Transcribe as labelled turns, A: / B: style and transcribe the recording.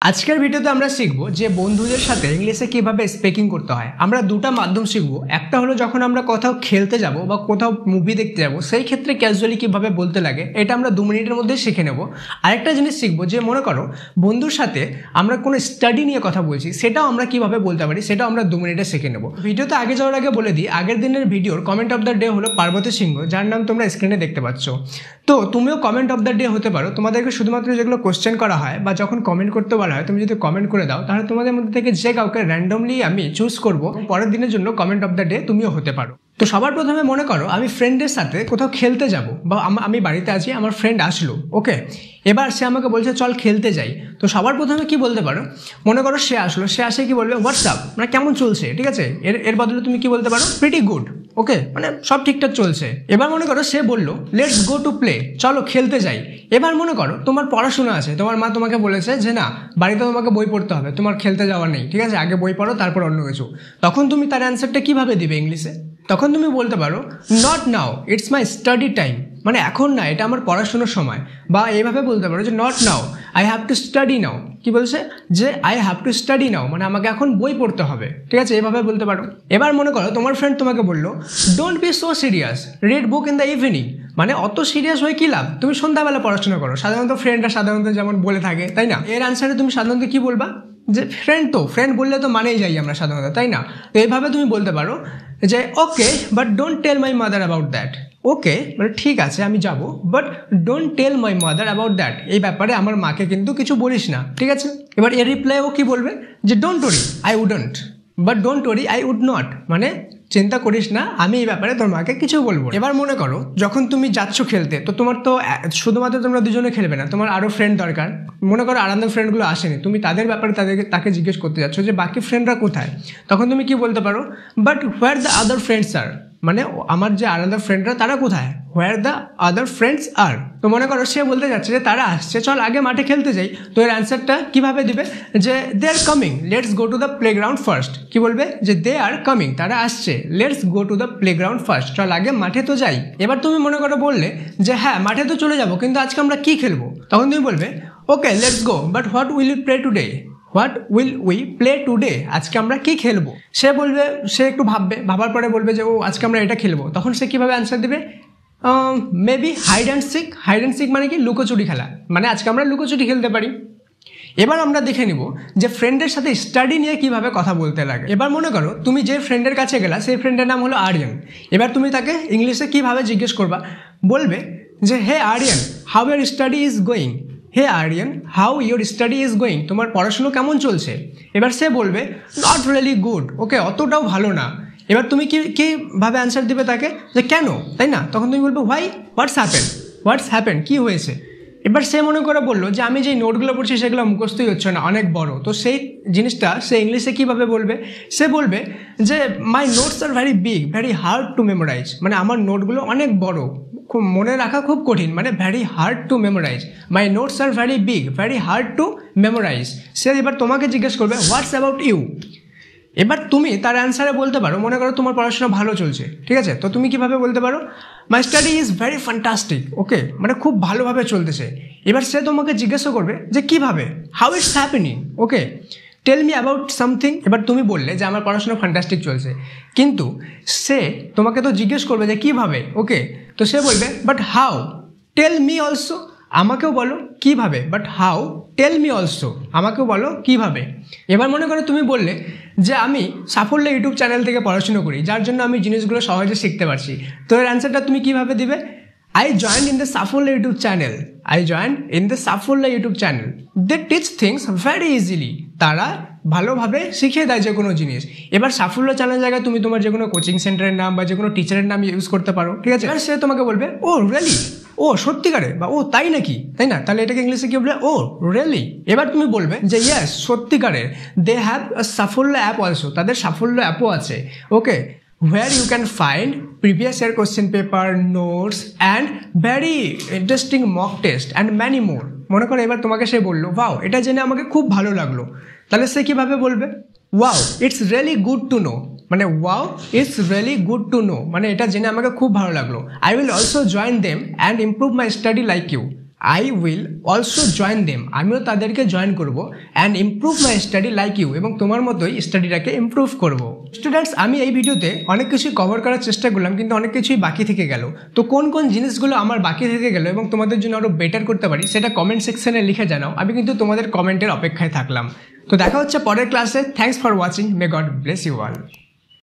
A: আজকের ভিডিওতে আমরা শিখব যে বন্ধুদের সাথে ইংলিশে কিভাবে স্পিকিং করতে হয়। আমরা দুটো মাধ্যম শিখব। একটা হলো যখন আমরা কোথাও খেলতে যাব বা কোথাও মুভি দেখতে যাব, সেই ক্ষেত্রে ক্যাজুয়ালি কিভাবে বলতে লাগে, এটা আমরা 2 মিনিটের মধ্যে শিখে নেব। আরেকটা জিনিস শিখব যে মনে করো বন্ধুর সাথে আমরা কোনো স্টাডি নিয়ে কথা বলছি, সেটাও আমরা কিভাবে বলতে পারি, সেটাও আমরা 2 মিনিটে শিখে নেব। ভিডিওতে আগে যাওয়ার আগে বলে দিই, আগের দিনের ভিডিওর কমেন্ট অফ দ্য ডে হলো পার্বতী সিংহ, যার নাম তোমরা স্ক্রিনে দেখতে পাচ্ছ। তো তুমিও কমেন্ট অফ দ্য ডে হতে পারো। তোমাদেরকে শুধুমাত্র যেগুলো কোশ্চেন করা হয় বা যখন কমেন্ট করতে বলা হয়, তুমি যদি কমেন্ট করে দাও, তাহলে তোমাদের মধ্যে থেকে যে কাউকে র্যান্ডমলি আমি চুজ করব, পরের দিনের জন্য কমেন্ট অফ দ্য ডে তুমিও হতে পারো। তো সবার প্রথমে মনে করো আমি ফ্রেন্ডের সাথে কোথাও খেলতে যাব, বা আমি বাড়িতে আছি, আমার ফ্রেন্ড আসলো, ওকে, এবার সে আমাকে বলছে চল খেলতে যাই। তো সবার প্রথমে কি বলতে পারো, মনে করো সে আসলো, সে আসে কি বলবে, হোয়াটসঅ্যাপ, মানে কেমন চলছে, ঠিক আছে। এর বদলে তুমি কি বলতে পারো, প্রিটি গুড, ওকে, মানে সব ঠিকঠাক চলছে। এবার মনে করো সে বললো লেটস গো টু প্লে, চলো খেলতে যাই। এবার মনে করো তোমার পড়াশোনা আছে, তোমার মা তোমাকে বলেছে যে না, বাড়িতে তোমাকে বই পড়তে হবে, তোমার খেলতে যাওয়া নেই, ঠিক আছে, আগে বই পড়ো তারপর অন্য কিছু। তখন তুমি তার অ্যান্সারটা কিভাবে দিবে ইংলিশে? তখন তুমি বলতে পারো not now, it's my study time, মানে এখন না, এটা আমার পড়াশোনার সময়। বা এইভাবে বলতে পারো যে not now, I have to study নাও। কি বলছে যে আই হ্যাভ টু স্টাডি নাও, মানে আমাকে এখন বই পড়তে হবে, ঠিক আছে, এইভাবে বলতে পারো। এবার মনে করো তোমার ফ্রেন্ড তোমাকে বললো don't be so serious, read book in the evening, মানে অত সিরিয়াস হয়ে কি লাভ, তুমি সন্ধ্যাবেলা পড়াশোনা করো। সাধারণত ফ্রেন্ডরা সাধারণত যেমন বলে থাকে, তাই না? এর আনসারে তুমি সাধারণত কি বলবা, যে ফ্রেন্ড বললে তো মানেই যাই আমরা সাধারণত, তাই না? তো এইভাবে তুমি বলতে পারো যে okay but don't tell my mother about that, okay মানে ঠিক আছে আমি যাব, but don't tell my mother about that, এই ব্যাপারে আমার মাকে কিন্তু কিছু বলিস না, ঠিক আছে। এবার এর রিপ্লাই ও কি বলবে, যে don't worry I wouldn't, but don't worry I would not, মানে চিন্তা করিস না, আমি এই ব্যাপারে তোর মাকে কিছু বলবো। এবার মনে করো যখন তুমি যাচ্ছ খেলতে, তো তোমার তো শুধুমাত্র তোমরা দুজনে খেলবে না, তোমার আরও ফ্রেন্ড দরকার। মনে করো আরামদার ফ্রেন্ডগুলো আসেনি, তুমি তাদের ব্যাপারে তাকে জিজ্ঞেস করতে যাচ্ছ যে বাকি ফ্রেন্ডরা কোথায়। তখন তুমি কি বলতে পারো, but where the other friends are, মানে আমার যে আলাদা ফ্রেন্ডরা তারা কোথায়, হোয়ার দ্য আদার ফ্রেন্ডস আর। তো মনে করো সে বলতে যাচ্ছে যে তারা আসছে, চল আগে মাঠে খেলতে যাই। তো এর অ্যান্সারটা কিভাবে দিবে, যে they are coming, let's go to the playground first. কি বলবে, যে দে আর কামিং, তারা আসছে, let's go to the playground first, চল আগে মাঠে তো যাই। এবার তুমি মনে করো বললে যে হ্যাঁ মাঠে তো চলে যাবো, কিন্তু আজকে আমরা কি খেলবো। তখন তুমি বলবে okay let's go, but what will you play today, what will we play today, আজকে আমরা কি খেলবো। সে বলবে, সে একটু ভাববে, ভাবার পরে বলবে যে ও আজকে আমরা এটা খেলবো। তখন সে কিভাবে অ্যান্সার দেবে, maybe hide and seek. Hide and seek মানে কি, লুকোচুরি খেলা, মানে আজকে আমরা লুকোচুরি খেলতে পারি। এবার আমরা দেখে নিব যে ফ্রেন্ডের সাথে স্টাডি নিয়ে কিভাবে কথা বলতে লাগে। এবার মনে করো তুমি যে ফ্রেন্ডের কাছে গেলা, সেই ফ্রেন্ডের নাম হলো আরিয়ান। এবার তুমি তাকে ইংলিশে কিভাবে জিজ্ঞেস করবা, বলবে যে hey Aryan, how your study is going, hey Aryan how your study is going, তোমার পড়াশুনো কেমন চলছে। এবার সে বলবে নট রিয়েলি গুড, ওকে, অতটাও ভালো না। এবার তুমি কিভাবে অ্যান্সার দিবে তাকে, যে কেন, তাই না? তখন তুমি বলবে হোয়াই, হোয়াটস হ্যাপেন, কি হয়েছে। এবার সে মনে করে বললো যে আমি যেই নোটগুলো পড়ছি সেগুলো মুখস্থই হচ্ছে না, অনেক বড়। তো সেই জিনিসটা সে ইংলিশে কীভাবে বলবে, সে বলবে যে my notes are very big, very hard to memorise, মানে আমার নোটগুলো অনেক বড়, খুব মনে রাখা খুব কঠিন, মানে very hard to memorise. My notes are very big, very hard to memorise. সে এবার তোমাকে জিজ্ঞেস করবে হোয়াটস অ্যাবাউট ইউ। এবার তুমি তার অ্যান্সারে বলতে পারো, মনে করো তোমার পড়াশোনা ভালো চলছে, ঠিক আছে, তো তুমি কিভাবে বলতে পারো, my study is very fantastic, okay, মানে খুব ভালোভাবে চলতেছে। এবার সে তোমাকে জিজ্ঞাসা করবে যে কিভাবে, how it's happening, okay, tell me about something. এবার তুমি বললে যে আমার পড়াশোনা ফ্যান্টাস্টিক চলছে, কিন্তু সে তোমাকে তো জিজ্ঞেস করবে যে কিভাবে, ওকে, তো সে বলবে but how, tell me also, আমাকেও বলো কিভাবে, but how, tell me also, আমাকেও বলো কিভাবে। এবার মনে করো তুমি বললে যে আমি সাফল্য ইউটিউব চ্যানেল থেকে পড়াশুনো করি, যার জন্য আমি জিনিসগুলো সহজে শিখতে পারছি। তো এর অ্যান্সারটা তুমি কিভাবে দিবে, আই জয়েন ইন দ্য সাফল্য YouTube channel, I join in the সাফল্য ইউটিউব চ্যানেল, দে টিচ থিংস ভেরি ইজিলি, তারা ভালোভাবে শিখিয়ে দেয় যে কোনো জিনিস। এবার সাফল্য চ্যানেল জায়গায় তুমি তোমার যে কোনো কোচিং সেন্টারের নাম বা যে কোনো টিচারের নাম ইউজ করতে পারো, ঠিক আছে। এবার সে তোমাকে বলবে ও রিয়েলি, ও সত্যিকারে, বা ও তাই নাকি, তাই না? তাহলে এটাকে ইংলিশে কি বলবে, ও রিয়েলি। এবার তুমি বলবে যে ইয়েস, সত্যিকারের, দে হ্যাভ সাফল্য অ্যাপ অলসো, তাদের সাফল্য অ্যাপও আছে, ওকে, where you can find previous year question paper, notes and very interesting mock test and many more। মনে করো এবার তোমাকে সে বললো ওয়াও, এটা জেনে আমাকে খুব ভালো লাগলো, তাহলে সে কিভাবে বলবে, wow it's really good to know, মানে wow it's really good to know, মানে এটা জেনে আমাকে খুব ভালো লাগলো। I will also join them and improve my study like you, I will also join them, আমিও তাদেরকে জয়েন করবো, and improve my study like you, এবং তোমার মতোই স্টাডিটাকে ইমপ্রুভ করবো। স্টুডেন্টস, আমি এই ভিডিওতে অনেক কিছুই কভার করার চেষ্টা করলাম, কিন্তু অনেক কিছুই বাকি থেকে গেল। তো কোন কোন জিনিসগুলো আমার বাকি থেকে গেল এবং তোমাদের জন্য আরও বেটার করতে পারি সেটা কমেন্ট সেকশনে লিখে জানাও। আমি কিন্তু তোমাদের কমেন্টের অপেক্ষায় থাকলাম। তো দেখা হচ্ছে পরের ক্লাসে। Thanks for watching, may God bless you all.